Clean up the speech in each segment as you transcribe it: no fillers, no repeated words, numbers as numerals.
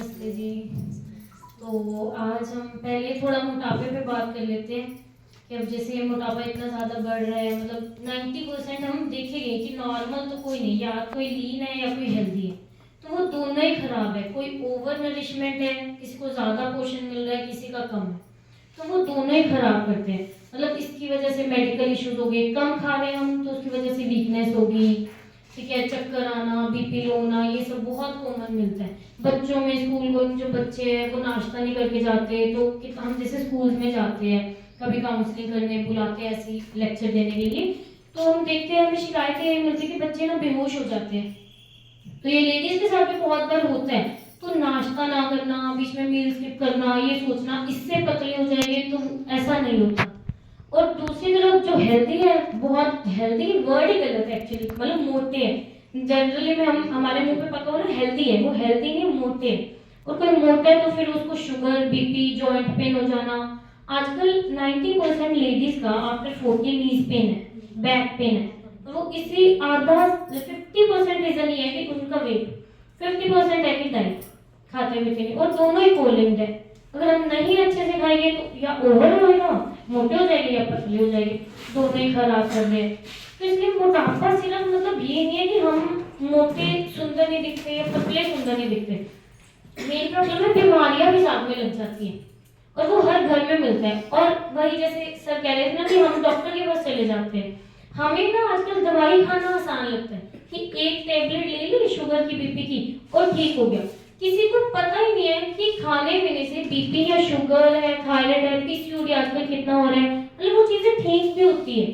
नमस्ते जी। तो आज हम पहले थोड़ा मोटापे पे बात कर लेते हैं कि अब जैसे मोटापा इतना ज़्यादा बढ़ रहा है, मतलब 90% हम देखेंगे कि नॉर्मल तो कोई नहीं, या कोई लीन है या कोई हेल्दी है, तो वो दोनों ही खराब है। कोई ओवर नरिशमेंट है, किसी को ज़्यादा पोषण मिल रहा है, किसी का कम है, तो वो दोनों ही खराब करते हैं। मतलब इसकी वजह से मेडिकल इश्यूज हो गए, कम खा रहे हैं हम तो उसकी वजह से वीकनेस होगी, ठीक है, चक्कर आना, बीपी लो होना, ये सब बहुत कॉमन मिलता है। बच्चों में स्कूल गोइंग जो बच्चे हैं वो नाश्ता नहीं करके जाते, तो हम जैसे स्कूल में जाते हैं कभी काउंसलिंग करने बुलाते हैं ऐसी लेक्चर देने के लिए, तो हम देखते हैं, हमें शिकायतें यही मिलती है कि बच्चे ना बेहोश हो जाते हैं। तो ये लेडीज के साथ भी बहुत बार होता है। तो नाश्ता ना करना, बीच में मील स्किप करना, ये सोचना इससे पतले हो जाएंगे, तो ऐसा नहीं होता। और दूसरी तरफ जो हेल्दी है, बहुत हेल्दी वर्ड ही गलत है एक्चुअली, मतलब मोटे हैं। जनरली में हम हमारे मुंह पे पता हो ना हेल्दी है, वो हेल्दी नहीं, मोटे हैं। और कोई मोटा है तो फिर उसको शुगर, बीपी, जॉइंट पेन हो जाना। आजकल 90% लेडीज का आफ्टर 40 नीज पेन है, बैक पेन है। तो वो इसी आधा 50% रीजन ये है कि उनका वेट, 50% है कि डाइट खाते हुए नहीं, और दोनों ही कोलिंग है। अगर हम नहीं अच्छे से खाएंगे तो या ओवर होएगा, मोटे हो जाएंगे, या पतले हो जाएंगे, दोनों ही खराब कर रहे हैं। तो इसलिए मोटापा सिर्फ मतलब ये नहीं है कि हम मोटे सुंदर नहीं दिखते या पतले सुंदर नहीं दिखते। मेन प्रॉब्लम है बीमारियां भी साथ में लग जाती हैं, और वो हर घर में मिलता है। और वही जैसे सर कह रहे थे ना कि हम डॉक्टर के पास चले जाते हैं, हमें ना आजकल दवाई खाना आसान लगता है कि एक टेबलेट ले ली शुगर की, बीपी की, और ठीक हो गया। किसी को पता ही नहीं है कि खाने पीने से बीपी है, शुगर है, थायराइड है, पीसीओडी आजकल कितना हो रहा है, मतलब वो चीजें ठीक भी होती है।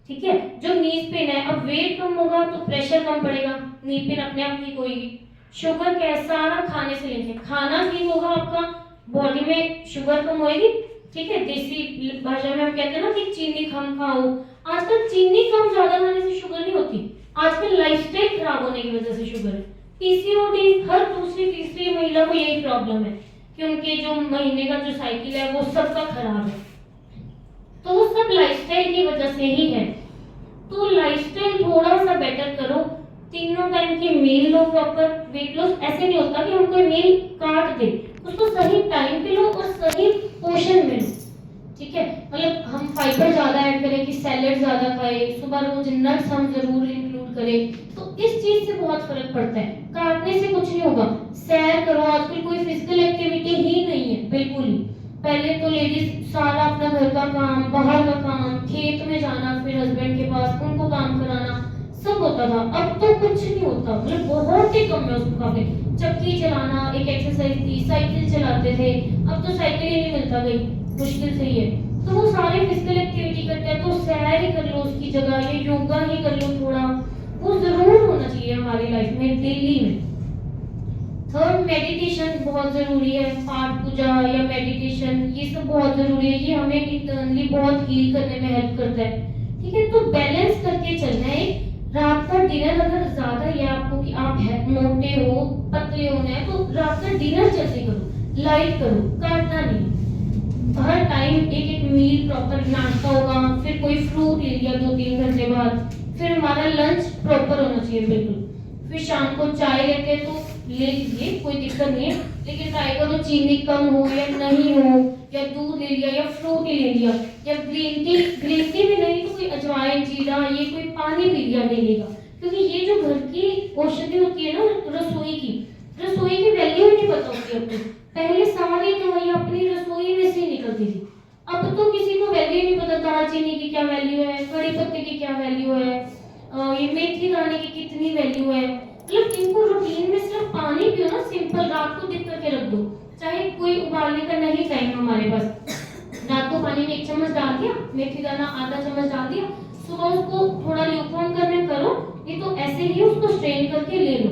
ठीक है, जो नीज पेन है, अब वेट कम होगा तो प्रेशर कम पड़ेगा, नी पेन अपने आप ठीक होगी। शुगर क्या है, सारा खाने से लेके खाना ठीक होगा आपका, बॉडी में शुगर कम होएगी। ठीक है, देसी भाषा में हम कहते हैं ना कि चीनी कम खाओ। आजकल चीनी कम ज्यादा खाने से शुगर नहीं होती, आजकल लाइफस्टाइल खराब होने की वजह से शुगर है। पीसीओडी हर दूसरी तीसरी महिला को यही प्रॉब्लम है कि उनके जो महीने का जो साइकिल है वो सबका खराब है। तो वो सब लाइफस्टाइल की वजह से ही है। तो लाइफस्टाइल थोड़ा सा बेटर करो, तीनों टाइम की मील लो, प्रॉपर वेट लॉस ऐसे नहीं होता कि हम कोई मील काट दे, उसको सही टाइम पे लो और सही पोषण में लो। ठीक है, मतलब हम फाइबर ज्यादा ऐड करें कि सैलेड ज्यादा खाए, सुबह रोज नट्स हम जरूर इंक्लूड करें, तो इस चीज से बहुत फर्क पड़ता है। काटने से कुछ नहीं होगा, सैर करो। आजकल कोई फिजिकल एक्टिविटी ही नहीं है बिल्कुल ही। पहले तो लेडीज सारा अपना घर का काम, बाहर का काम, खेत में जाना, फिर हस्बैंड के पास उनको काम कराना, सब होता था। अब तो कुछ नहीं होता, मतलब बहुत ही कम है उस मुकाबले। चक्की चलाना एक एक्सरसाइज थी, साइकिल चलाते थे, अब तो साइकिल ही नहीं मिलता, गई मुश्किल से ही है। तो वो सारे फिजिकल एक्टिविटी करते हैं, तो सैर ही कर लो उसकी जगह, ये योगा ही कर लो थोड़ा, वो जरूर होना चाहिए हमारी लाइफ में डेली में। थर्ड, मेडिटेशन बहुत जरूरी है, पाठ पूजा या मेडिटेशन ये सब बहुत जरूरी है, ये हमें इंटरनली बहुत हील करने में हेल्प करता है। ठीक है, तो बैलेंस करके चलना है। रात का डिनर अगर ज्यादा है आपको कि आप मोटे हो, पतले होने हैं, तो रात का डिनर जल्दी करो, लाइट करो, काटना नहीं। हर टाइम एक एक मील प्रॉपर नाश्ता होगा, फिर कोई फ्रूट ले लिया 2-3 घंटे बाद, फिर हमारा लंच प्रॉपर होना चाहिए बिल्कुल। फिर शाम को चाय लेते हैं तो ले लीजिए, कोई दिक्कत नहीं है, लेकिन ट्राई करो चीनी कम हो या नहीं हो, या दूध ले लिया या फ्रूट ही ले लिया, या ग्रीन टी भी नहीं तो कोई अजवाइन, जीरा, ये कोई पानी पी लिया डेली का। क्योंकि ये जो घर की औषधि होती है ना, रसोई की वैल्यू ही नहीं पता होती अपनी। पहले सारी दवाइयाँ अपनी रसोई में से निकलती थी, अब तो किसी को वैल्यू नहीं पता, दालचीनी की क्या वैल्यू है, कड़ी पत्ते की क्या वैल्यू है, ये मेथी दाने की कितनी वैल्यू है। मतलब इनको रूटीन में सिर्फ पानी पियो ना, सिंपल, रात को डिप करके रख दो, चाहे कोई उबालने का नहीं टाइम हमारे पास, रात को पानी में 1 चम्मच डाल दिया, मेथी दाना आधा चम्मच डाल दिया, सुबह उसको थोड़ा ल्यूकवार्म करने करो, ये तो ऐसे ही उसको स्ट्रेन करके ले लो।